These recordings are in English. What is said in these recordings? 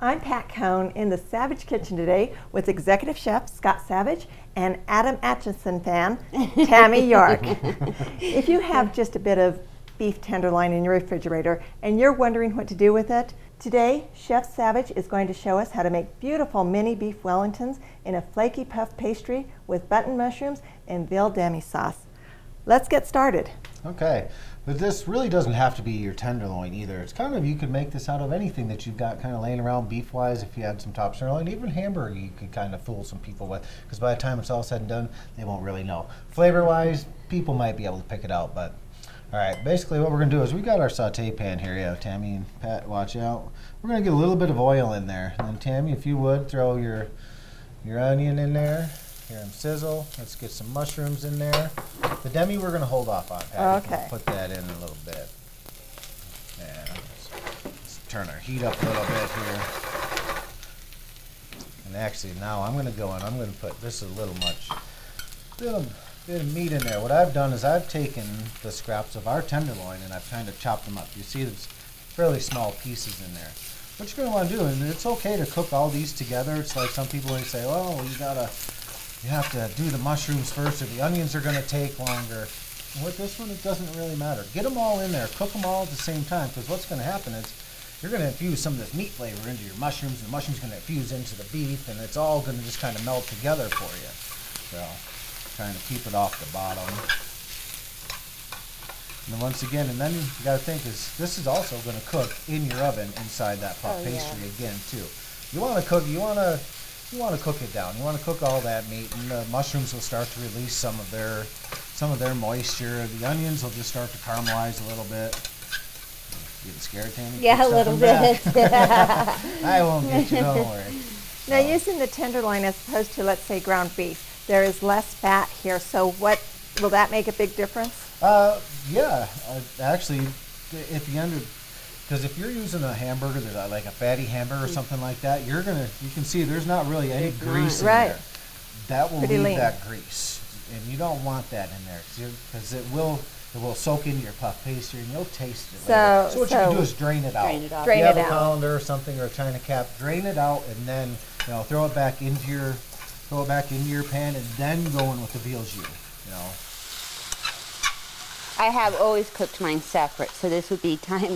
I'm Pat Cohn in the Savage Kitchen today with Executive Chef Scott Savage and Adam Atchison fan, Tammy York. If you have just a bit of beef tenderloin in your refrigerator and you're wondering what to do with it, today Chef Savage is going to show us how to make beautiful mini beef Wellingtons in a flaky puff pastry with button mushrooms and veal demi sauce. Let's get started. Okay, but this really doesn't have to be your tenderloin either. It's kind of, you could make this out of anything that you've got kind of laying around beef-wise. If you had some top tenderloin, even hamburger, you could kind of fool some people with, because by the time it's all said and done, they won't really know. Flavor-wise, people might be able to pick it out, but all right, basically what we're going to do is we got our saute pan here. Yeah, Tammy and Pat, watch out. We're going to get a little bit of oil in there. And then Tammy, if you would, throw your onion in there. Hear them sizzle. Let's get some mushrooms in there. The demi we're going to hold off on, Pat. Okay. We'll put that in a little bit. Yeah, let's turn our heat up a little bit here. And actually now I'm going to go in. I'm going to put, this is a little much, little bit of meat in there. What I've done is I've taken the scraps of our tenderloin and I've kind of chopped them up. You see there's fairly small pieces in there. What you're going to want to do, and it's okay to cook all these together. It's like some people may say, oh, you have to do the mushrooms first, or the onions are going to take longer. And with this one, it doesn't really matter. Get them all in there. Cook them all at the same time, because what's going to happen is you're going to infuse some of this meat flavor into your mushrooms, and the mushrooms are going to infuse into the beef, and it's all going to just kind of melt together for you. So, trying to keep it off the bottom. And then once again, and then you got to think is this is also going to cook in your oven inside that puff pastry again too. You want to cook. You want to cook it down. You want to cook all that meat, and the mushrooms will start to release some of their moisture. The onions will just start to caramelize a little bit. Getting scared, Tammy? Yeah, a little bit. I won't get you, don't worry. Now, using the tenderloin as opposed to, let's say, ground beef, there is less fat here. So, what will that make a big difference? Yeah, actually, at the end of. Because if you're using a hamburger, like a fatty hamburger or something like that, you can see there's not really any grease in there. That will leave that grease, and you don't want that in there because it will soak into your puff pastry and you'll taste it later. So what you can do is drain it out. Drain it out. If you have a colander or something or a china cap, drain it out and then throw it back into your pan and then go in with the veal jus. I have always cooked mine separate, so this would be helpful.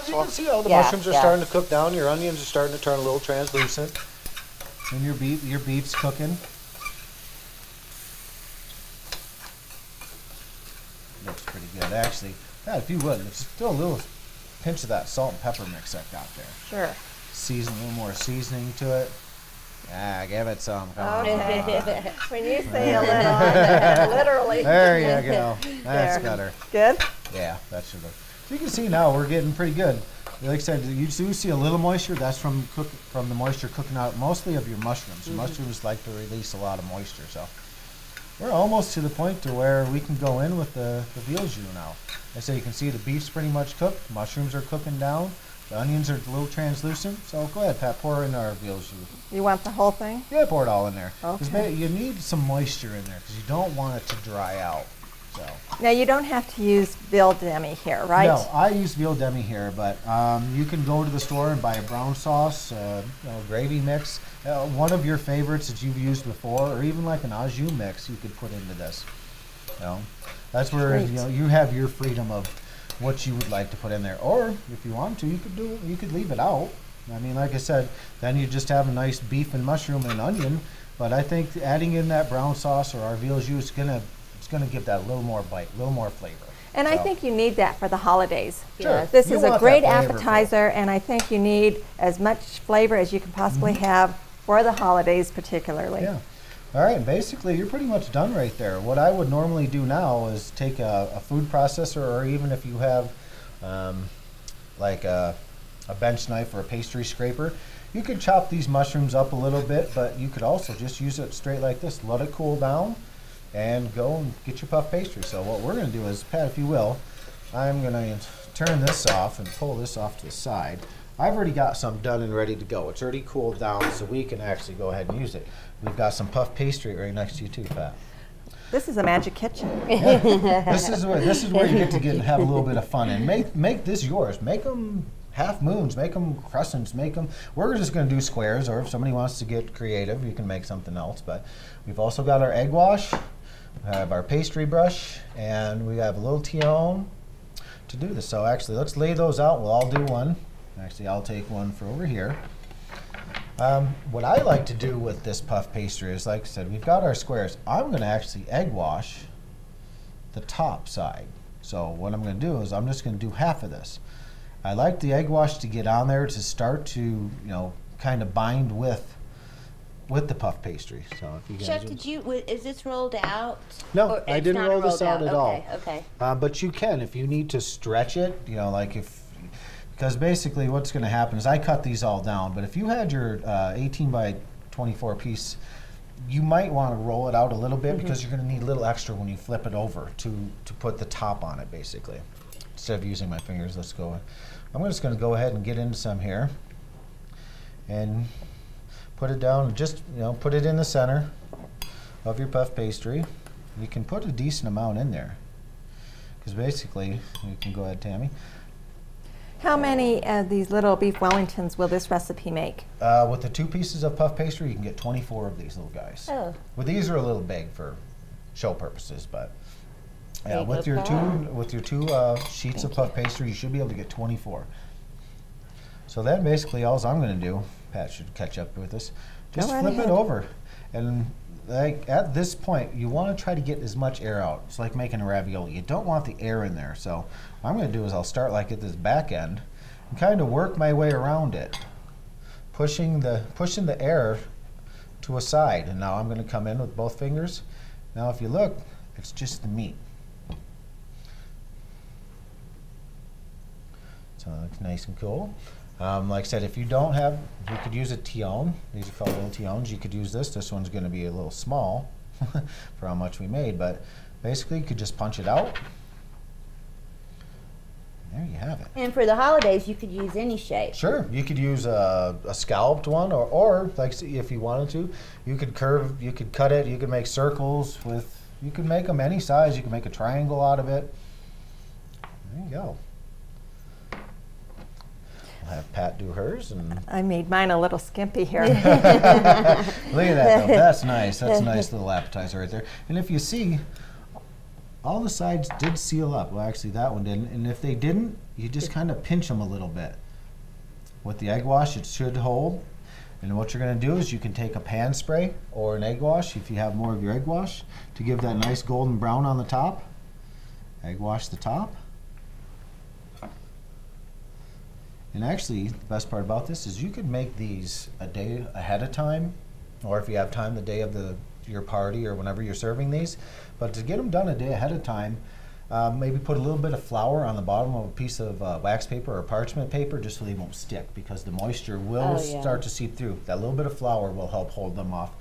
You can see all the mushrooms are starting to cook down. Your onions are starting to turn a little translucent, and your beef's cooking. Looks pretty good, actually. Yeah, if you would, there's still a little pinch of that salt and pepper mix I've got there. Sure. Season a little more seasoning to it. Ah, give it some. Okay. When you say a little, literally. There you go. That's better. Good? Yeah, that should look. So you can see now we're getting pretty good. Like I said, you do see a little moisture. That's from the moisture cooking out mostly of your mushrooms. Your mushrooms like to release a lot of moisture. So we're almost to the point to where we can go in with the veal jus now. Like I say, you can see the beef's pretty much cooked. Mushrooms are cooking down. The onions are a little translucent, so go ahead, Pat, pour in our veal jus. You want the whole thing? Yeah, pour it all in there. Okay. You need some moisture in there because you don't want it to dry out. So. Now, you don't have to use veal demi here, right? No, I use veal demi here, but you can go to the store and buy a brown sauce, gravy mix, one of your favorites that you've used before, or even like an au jus mix you could put into this. That's where you have your freedom of what you would like to put in there, or if you want to, you could leave it out. I mean, like I said, then you just have a nice beef and mushroom and onion. But I think adding in that brown sauce or our veal jus it's gonna give that a little more bite, a little more flavor. And I think you need that for the holidays. Sure. This is a great appetizer, and I think you need as much flavor as you can possibly have for the holidays, particularly. Yeah. All right, basically you're pretty much done right there. What I would normally do now is take a food processor, or even if you have like a bench knife or a pastry scraper, you could chop these mushrooms up a little bit, but you could also just use it straight like this. Let it cool down and go and get your puff pastry. So what we're going to do is, Pat, if you will, I'm going to turn this off and pull this off to the side. I've already got some done and ready to go. It's already cooled down, so we can actually go ahead and use it. We've got some puff pastry right next to you too, Pat. This is a magic kitchen. Yeah. This is where you get to have a little bit of fun, and make this yours. Make them half moons, make them crescents, make them. We're just going to do squares, or if somebody wants to get creative, you can make something else. But we've also got our egg wash, we have our pastry brush, and we have a little Tione to do this. So actually, let's lay those out. We'll all do one. Actually, I'll take one for over here. What I like to do with this puff pastry is, like I said, we've got our squares. I'm going to actually egg wash the top side. So what I'm going to do is I'm just going to do half of this. I like the egg wash to get on there to start to, you know, kind of bind with the puff pastry. So if you guys Chef, is this rolled out? No, Or I it's didn't not roll this rolled out at all. Okay. But you can if you need to stretch it, you know, like because basically what's going to happen is I cut these all down, but if you had your 18 by 24 piece, you might want to roll it out a little bit because you're going to need a little extra when you flip it over to put the top on it, basically. Instead of using my fingers, let's go. I'm just going to go ahead and get into some here and put it down. Just, you know, put it in the center of your puff pastry. You can put a decent amount in there because basically, you can go ahead, Tammy. How many of these little beef Wellingtons will this recipe make? With the 2 pieces of puff pastry, you can get 24 of these little guys. Oh. Well, these are a little big for show purposes, but yeah, Big with your okay. two sheets of puff pastry, you should be able to get 24. So then, basically, all I'm going to do, Pat should catch up with us, just right flip ahead. it over, and like at this point, you want to try to get as much air out. It's like making a ravioli. You don't want the air in there. So what I'm going to do is I'll start like at this back end and kind of work my way around it, pushing the air to a side. And now I'm going to come in with both fingers. Now if you look, it's just the meat. So it looks nice and cool. Like I said, if you don't have, you could use a Tione. These are called little Tiones. You could use this. This one's going to be a little small for how much we made, but basically you could just punch it out. And there you have it. And for the holidays, you could use any shape. Sure, you could use a scalloped one, or like if you wanted to, you could curve, you could cut it, you could make circles with, you could make them any size. You can make a triangle out of it. There you go. I'll have Pat do hers, and I made mine a little skimpy here. look at that though. That's nice. That's a nice little appetizer right there. And if you see, all the sides did seal up. Well, actually, that one didn't. And if they didn't, you just kind of pinch them a little bit. With the egg wash, it should hold. And what you're going to do is you can take a pan spray or an egg wash, if you have more of your egg wash, to give that nice golden brown on the top. Egg wash the top. And actually, the best part about this is you could make these a day ahead of time, or if you have time the day of your party or whenever you're serving these. But to get them done a day ahead of time, maybe put a little bit of flour on the bottom of a piece of wax paper or parchment paper just so they won't stick, because the moisture will start to seep through. That little bit of flour will help hold them off.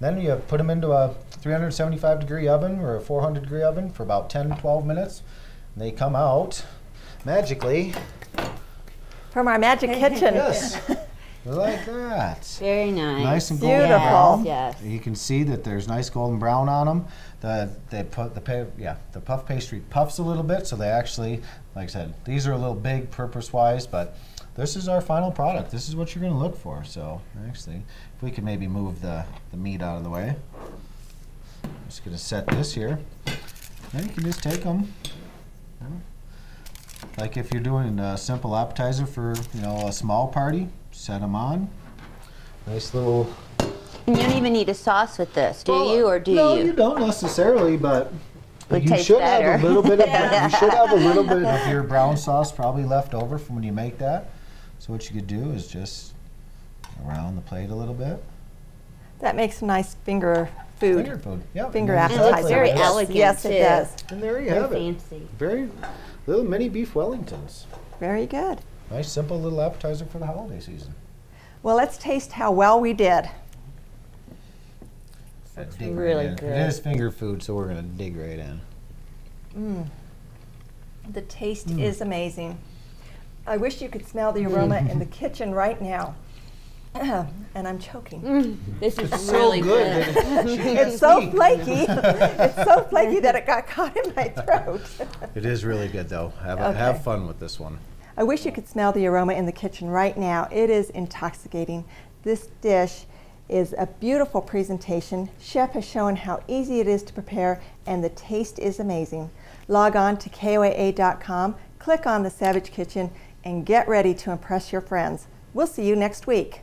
Then you put them into a 375-degree oven or a 400-degree oven for about 10-12 minutes. And they come out magically From our magic kitchen. Yes, like that. Very nice. Nice and golden Beautiful. brown. Yes. You can see that there's nice golden brown on them. The puff pastry puffs a little bit, so they actually, like I said, these are a little big purpose-wise, but this is our final product. This is what you're going to look for. So actually, if we could maybe move the meat out of the way. I'm just going to set this here. Then you can just take them. Like if you're doing a simple appetizer for, you know, a small party, set them on. Nice little. And you don't even need a sauce with this, do you, or do no, you? No, you don't necessarily, but Would you taste should better. have a little bit of you should have a little bit of your brown sauce probably left over from when you make that. So what you could do is just around the plate a little bit. That makes a nice finger food. Finger food, yeah. Finger And it appetizer. looks very Yes. elegant, Yes, too. it does. And there you Very have it. fancy. Very little mini beef Wellingtons. Very good. Nice simple little appetizer for the holiday season. Well, let's taste how well we did. Looks Dig really right in. good. It is finger food, so we're going to dig right in. The taste is amazing. I wish you could smell the aroma in the kitchen right now. And I'm choking. This is It's really so good. good. She can't It's so speak. flaky. It's so flaky that it got caught in my throat. It is really good, though. Okay. Have fun with this one. I wish you could smell the aroma in the kitchen right now. It is intoxicating. This dish is a beautiful presentation. Chef has shown how easy it is to prepare, and the taste is amazing. Log on to KOAA.com, click on the Savage Kitchen, and get ready to impress your friends. We'll see you next week.